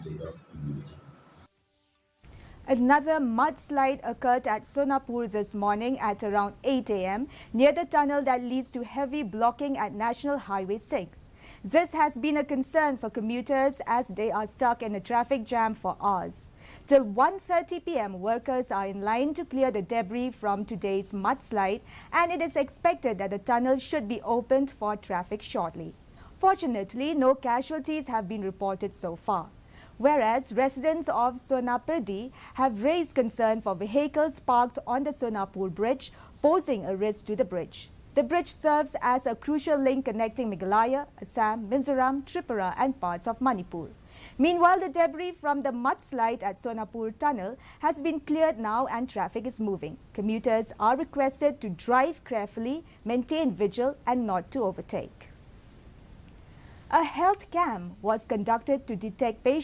state of immunity. Another mudslide occurred at Sonapur this morning at around 8 a.m. near the tunnel that leads to heavy blocking at National Highway 6. This has been a concern for commuters as they are stuck in a traffic jam for hours. Till 1:30 p.m., workers are in line to clear the debris from today's mudslide, and it is expected that the tunnel should be opened for traffic shortly. Fortunately, no casualties have been reported so far. Whereas residents of Sonapur have raised concern for vehicles parked on the Sonapur bridge posing a risk to the bridge. The bridge serves as a crucial link connecting Meghalaya, Assam, Mizoram, Tripura and parts of Manipur. Meanwhile, the debris from the mudslide at Sonapur tunnel has been cleared now and traffic is moving. Commuters are requested to drive carefully, maintain vigil and not to overtake. A health camp was conducted to detect patients